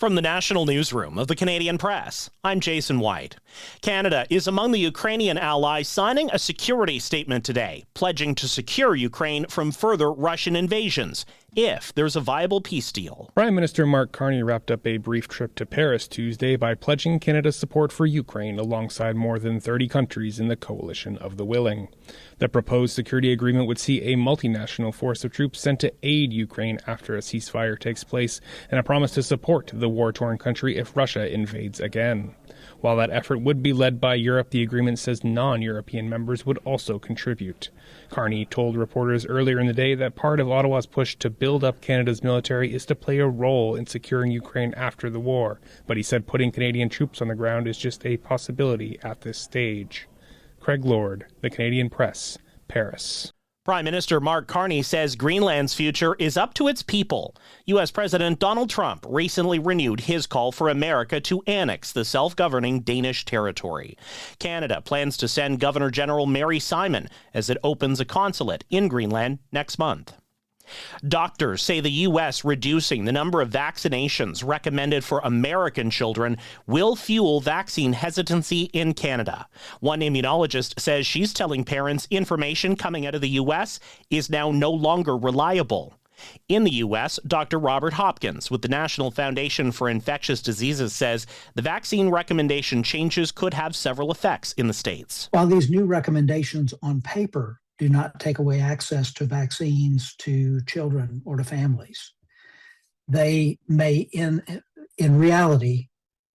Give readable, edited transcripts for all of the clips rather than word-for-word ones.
From the National Newsroom of the Canadian Press, I'm Jason White. Canada is among the Ukrainian allies signing a security statement today, pledging to secure Ukraine from further Russian invasions if there's a viable peace deal. Prime Minister Mark Carney wrapped up a brief trip to Paris Tuesday by pledging Canada's support for Ukraine alongside more than 30 countries in the coalition of the willing. The proposed security agreement would see a multinational force of troops sent to aid Ukraine after a ceasefire takes place and a promise to support the war-torn country if Russia invades again. While that effort would be led by Europe, the agreement says non-European members would also contribute. Carney told reporters earlier in the day that part of Ottawa's push to build up Canada's military is to play a role in securing Ukraine after the war, but he said putting Canadian troops on the ground is just a possibility at this stage. Craig Lord, The Canadian Press, Paris. Prime Minister Mark Carney says Greenland's future is up to its people. U.S. President Donald Trump recently renewed his call for America to annex the self-governing Danish territory. Canada plans to send Governor General Mary Simon as it opens a consulate in Greenland next month. Doctors say the U.S. reducing the number of vaccinations recommended for American children will fuel vaccine hesitancy in Canada. One immunologist says she's telling parents information coming out of the U.S. is now no longer reliable. In the U.S., Dr. Robert Hopkins with the National Foundation for Infectious Diseases says the vaccine recommendation changes could have several effects in the states. While these new recommendations on paper do not take away access to vaccines to children or to families, they may, in reality,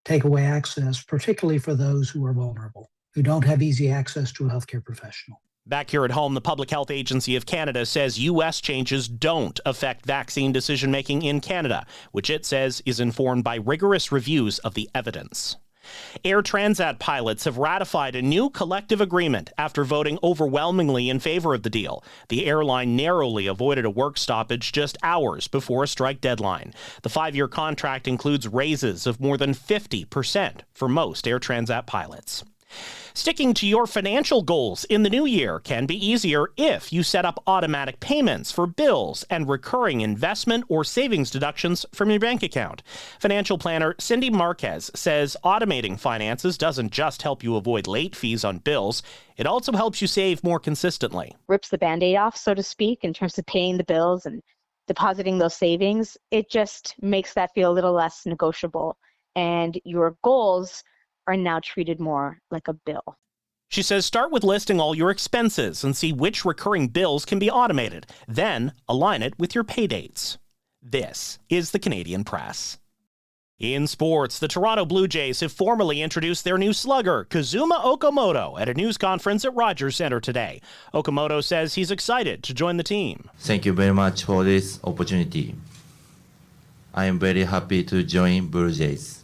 take away access, particularly for those who are vulnerable, who don't have easy access to a healthcare professional. Back here at home, the Public Health Agency of Canada says U.S. changes don't affect vaccine decision-making in Canada, which it says is informed by rigorous reviews of the evidence. Air Transat pilots have ratified a new collective agreement after voting overwhelmingly in favor of the deal. The airline narrowly avoided a work stoppage just hours before a strike deadline. The 5-year contract includes raises of more than 50% for most Air Transat pilots. Sticking to your financial goals in the new year can be easier if you set up automatic payments for bills and recurring investment or savings deductions from your bank account. Financial planner Cindy Marquez says automating finances doesn't just help you avoid late fees on bills, it also helps you save more consistently. Rips the Band-Aid off, so to speak, in terms of paying the bills and depositing those savings. It just makes that feel a little less negotiable, and your goals are now treated more like a bill. She says start with listing all your expenses and see which recurring bills can be automated. Then align it with your pay dates. This is the Canadian Press. In sports, the Toronto Blue Jays have formally introduced their new slugger, Kazuma Okamoto, at a news conference at Rogers Centre today. Okamoto says he's excited to join the team. Thank you very much for this opportunity. I am very happy to join Blue Jays.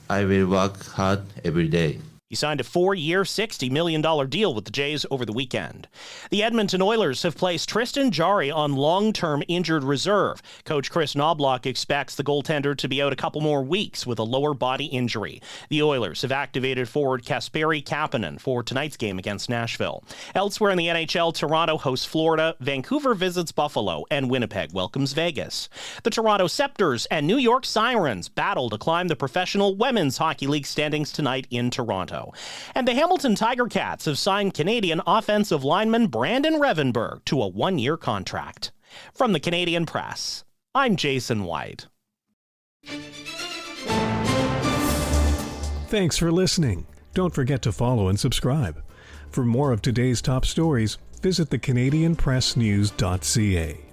I will work hard every day. He signed a 4-year, $60 million deal with the Jays over the weekend. The Edmonton Oilers have placed Tristan Jarry on long-term injured reserve. Coach Chris Knobloch expects the goaltender to be out a couple more weeks with a lower body injury. The Oilers have activated forward Kasperi Kapanen for tonight's game against Nashville. Elsewhere in the NHL, Toronto hosts Florida, Vancouver visits Buffalo, and Winnipeg welcomes Vegas. The Toronto Scepters and New York Sirens battle to climb the Professional Women's Hockey League standings tonight in Toronto. And the Hamilton Tiger Cats have signed Canadian offensive lineman Brandon Revenberg to a 1-year contract. From the Canadian Press, I'm Jason White. Thanks for listening. Don't forget to follow and subscribe. For more of today's top stories, visit thecanadianpressnews.ca.